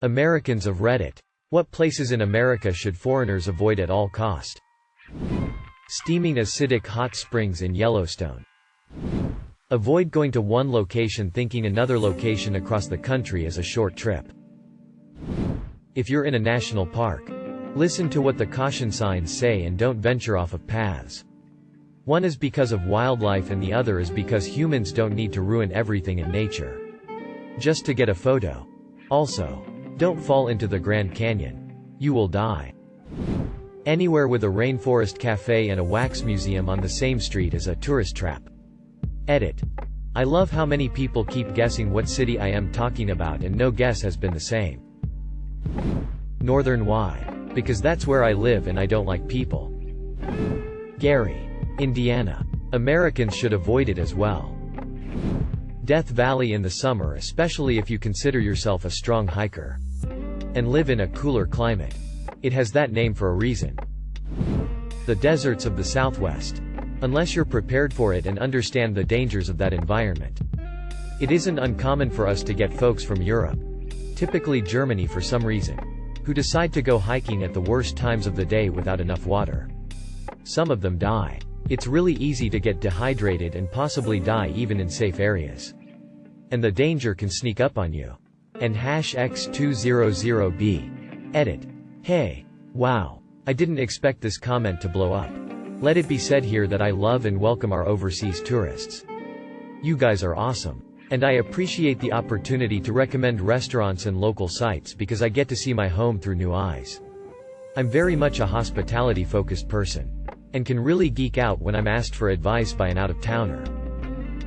Americans of Reddit. What places in America should foreigners avoid at all cost? Steaming acidic hot springs in Yellowstone. Avoid going to one location thinking another location across the country is a short trip. If you're in a national park, listen to what the caution signs say and don't venture off of paths. One is because of wildlife and the other is because humans don't need to ruin everything in nature just to get a photo. Also, don't fall into the Grand Canyon. You will die. Anywhere with a rainforest cafe and a wax museum on the same street is a tourist trap. Edit. I love how many people keep guessing what city I am talking about and no guess has been the same. Northern why? Because that's where I live and I don't like people. Gary, Indiana. Americans should avoid it as well. Death Valley in the summer, especially if you consider yourself a strong hiker and live in a cooler climate. It has that name for a reason. The deserts of the Southwest. Unless you're prepared for it and understand the dangers of that environment. It isn't uncommon for us to get folks from Europe, typically Germany for some reason, who decide to go hiking at the worst times of the day without enough water. Some of them die. It's really easy to get dehydrated and possibly die even in safe areas. And the danger can sneak up on you. And #X200B. Edit. Hey. Wow. I didn't expect this comment to blow up. Let it be said here that I love and welcome our overseas tourists. You guys are awesome. And I appreciate the opportunity to recommend restaurants and local sites because I get to see my home through new eyes. I'm very much a hospitality-focused person. And can really geek out when I'm asked for advice by an out-of-towner.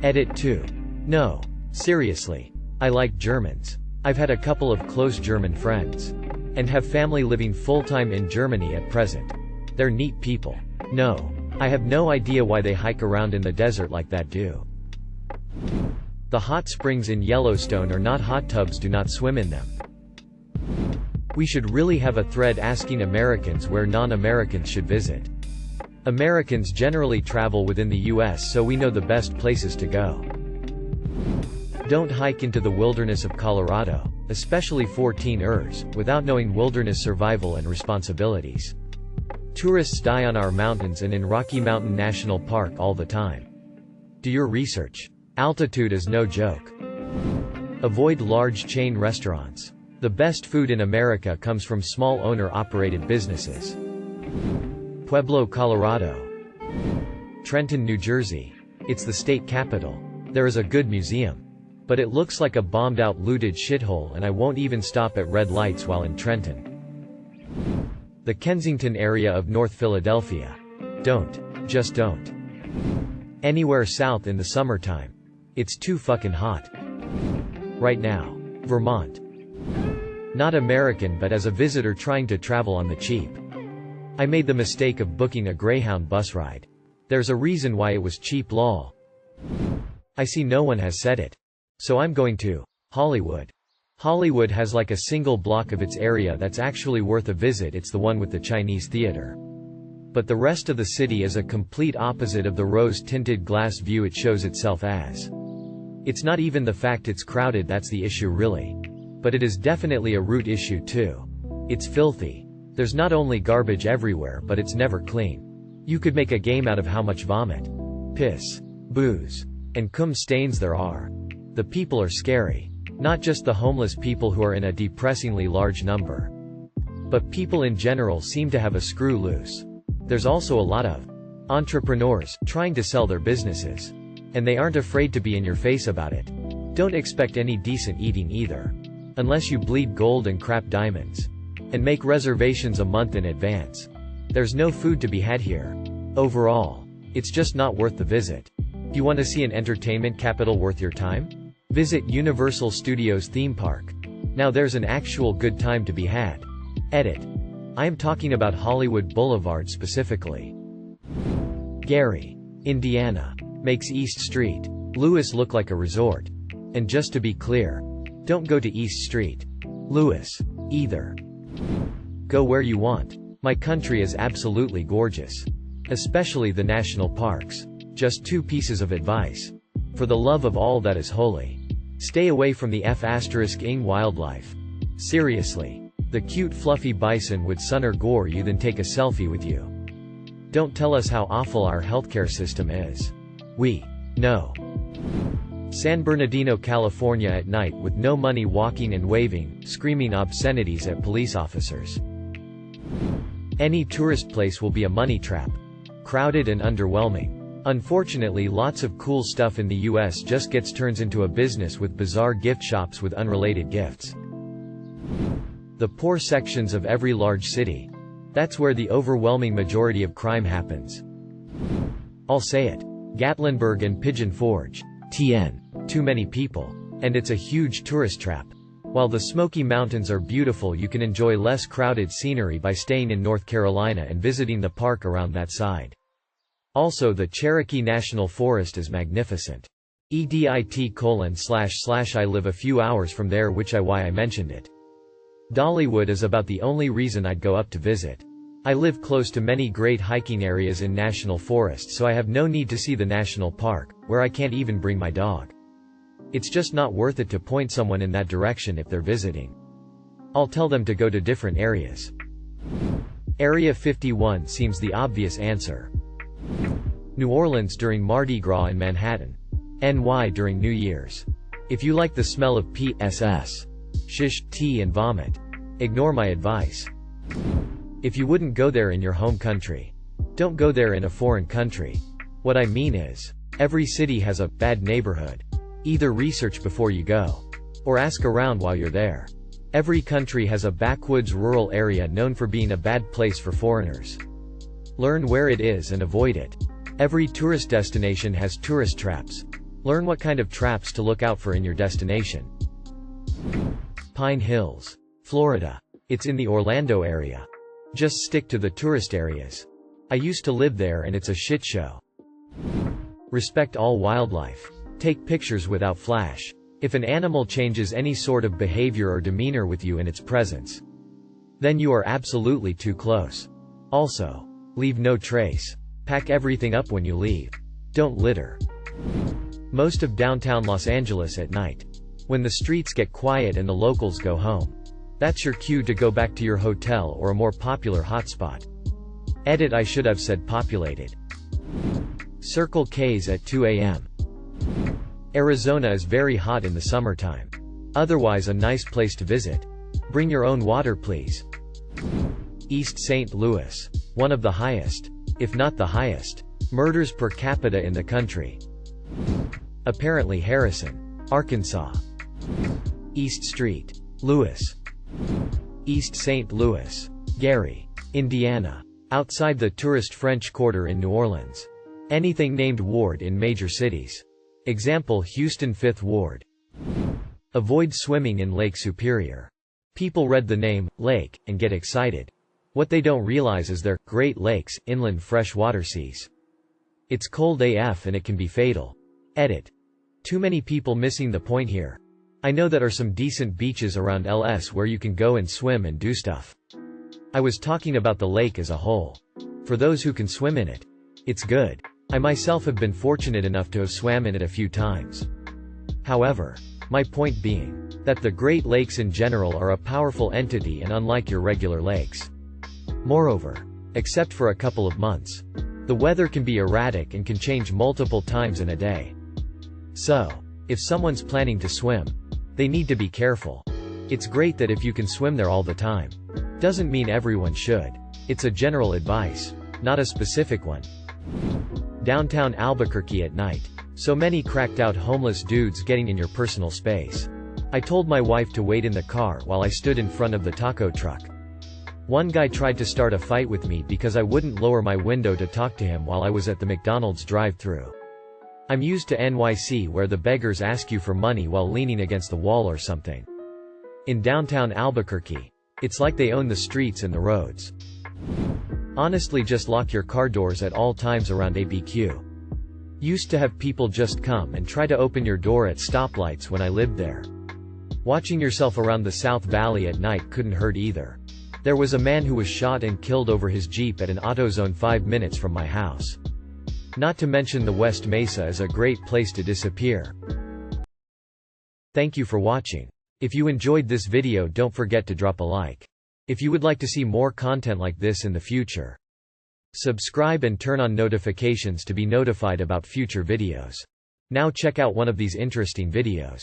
Edit 2. No. Seriously. I like Germans. I've had a couple of close German friends. And have family living full-time in Germany at present. They're neat people. No. I have no idea why they hike around in the desert like that do. The hot springs in Yellowstone are not hot tubs, do not swim in them. We should really have a thread asking Americans where non-Americans should visit. Americans generally travel within the US, so we know the best places to go. Don't hike into the wilderness of Colorado, especially 14ers, without knowing wilderness survival and responsibilities. Tourists die on our mountains and in Rocky Mountain National Park all the time. Do your research. Altitude is no joke. Avoid large chain restaurants. The best food in America comes from small owner-operated businesses. Pueblo, Colorado. Trenton, New Jersey. It's the state capital. There is a good museum. But it looks like a bombed-out looted shithole and I won't even stop at red lights while in Trenton. The Kensington area of North Philadelphia. Don't. Just don't. Anywhere south in the summertime. It's too fucking hot. Right now. Vermont. Not American but as a visitor trying to travel on the cheap. I made the mistake of booking a Greyhound bus ride. There's a reason why it was cheap, lol. I see no one has said it. So I'm going to. Hollywood. Hollywood has like a single block of its area that's actually worth a visit. It's the one with the Chinese theater. But the rest of the city is a complete opposite of the rose-tinted glass view it shows itself as. It's not even the fact it's crowded that's the issue really. But it is definitely a root issue too. It's filthy. There's not only garbage everywhere but it's never clean. You could make a game out of how much vomit, piss, booze, and cum stains there are. The people are scary. Not just the homeless people who are in a depressingly large number. But people in general seem to have a screw loose. There's also a lot of entrepreneurs trying to sell their businesses. And they aren't afraid to be in your face about it. Don't expect any decent eating either. Unless you bleed gold and crap diamonds. And make reservations a month in advance. There's no food to be had here. Overall, it's just not worth the visit. You want to see an entertainment capital worth your time? Visit Universal Studios theme park. Now there's an actual good time to be had. Edit. I am talking about Hollywood Boulevard specifically. Gary, Indiana. Makes East Street, Louis look like a resort. And just to be clear, don't go to East Street, Louis, either. Go where you want. My country is absolutely gorgeous. Especially the national parks. Just 2 pieces of advice. For the love of all that is holy. Stay away from the *ing wildlife. Seriously. The cute fluffy bison would sooner gore you than take a selfie with you. Don't tell us how awful our healthcare system is. We know. San Bernardino, California at night with no money, walking and waving, screaming obscenities at police officers. Any tourist place will be a money trap. Crowded and underwhelming. Unfortunately, lots of cool stuff in the US just gets turned into a business with bizarre gift shops with unrelated gifts. The poor sections of every large city. That's where the overwhelming majority of crime happens. I'll say it. Gatlinburg and Pigeon Forge. TN. Too many people. And it's a huge tourist trap. While the Smoky Mountains are beautiful, you can enjoy less crowded scenery by staying in North Carolina and visiting the park around that side. Also, the Cherokee National Forest is magnificent. EDIT:// I live a few hours from there, which is why I mentioned it. Dollywood is about the only reason I'd go up to visit. I live close to many great hiking areas in national forests, so I have no need to see the national park, where I can't even bring my dog. It's just not worth it to point someone in that direction if they're visiting. I'll tell them to go to different areas. Area 51 seems the obvious answer. New Orleans during Mardi Gras and Manhattan. NY during New Year's. If you like the smell of PSS, shish, tea and vomit, ignore my advice. If you wouldn't go there in your home country, don't go there in a foreign country. What I mean is, every city has a bad neighborhood. Either research before you go, or ask around while you're there. Every country has a backwoods rural area known for being a bad place for foreigners. Learn where it is and avoid it. Every tourist destination has tourist traps. Learn what kind of traps to look out for in your destination. Pine Hills, Florida. It's in the Orlando area. Just stick to the tourist areas. I used to live there and it's a shit show. Respect all wildlife. Take pictures without flash. If an animal changes any sort of behavior or demeanor with you in its presence, then you are absolutely too close. Also, leave no trace. Pack everything up when you leave. Don't litter. Most of downtown Los Angeles at night. When the streets get quiet and the locals go home. That's your cue to go back to your hotel or a more popular hotspot. Edit: I should have said populated. Circle K's at 2 a.m. Arizona is very hot in the summertime. Otherwise a nice place to visit. Bring your own water, please. East St. Louis. One of the highest, if not the highest, murders per capita in the country. Apparently Harrison, Arkansas. East Street, Louis. East St. Louis, Gary, Indiana. Outside the tourist French Quarter in New Orleans. Anything named Ward in major cities. Example: Houston 5th Ward. Avoid swimming in Lake Superior. People read the name, lake, and get excited. What they don't realize is they're Great Lakes, inland freshwater seas. It's cold AF and it can be fatal. Edit. Too many people missing the point here. I know that are some decent beaches around LS where you can go and swim and do stuff. I was talking about the lake as a whole. For those who can swim in it, it's good. I myself have been fortunate enough to have swam in it a few times. However, my point being, that the Great Lakes in general are a powerful entity and unlike your regular lakes. Moreover, except for a couple of months, the weather can be erratic and can change multiple times in a day. So, if someone's planning to swim, they need to be careful. It's great that if you can swim there all the time. Doesn't mean everyone should. It's a general advice, not a specific one. Downtown Albuquerque at night. So many cracked out homeless dudes getting in your personal space. I told my wife to wait in the car while I stood in front of the taco truck. One guy tried to start a fight with me because I wouldn't lower my window to talk to him while I was at the McDonald's drive-thru. I'm used to NYC where the beggars ask you for money while leaning against the wall or something. In downtown Albuquerque, it's like they own the streets and the roads. Honestly, just lock your car doors at all times around ABQ. Used to have people just come and try to open your door at stoplights when I lived there. Watching yourself around the South Valley at night couldn't hurt either. There was a man who was shot and killed over his Jeep at an AutoZone 5 minutes from my house. Not to mention the West Mesa is a great place to disappear. Thank you for watching. If you enjoyed this video, don't forget to drop a like. If you would like to see more content like this in the future, subscribe and turn on notifications to be notified about future videos. Now check out one of these interesting videos.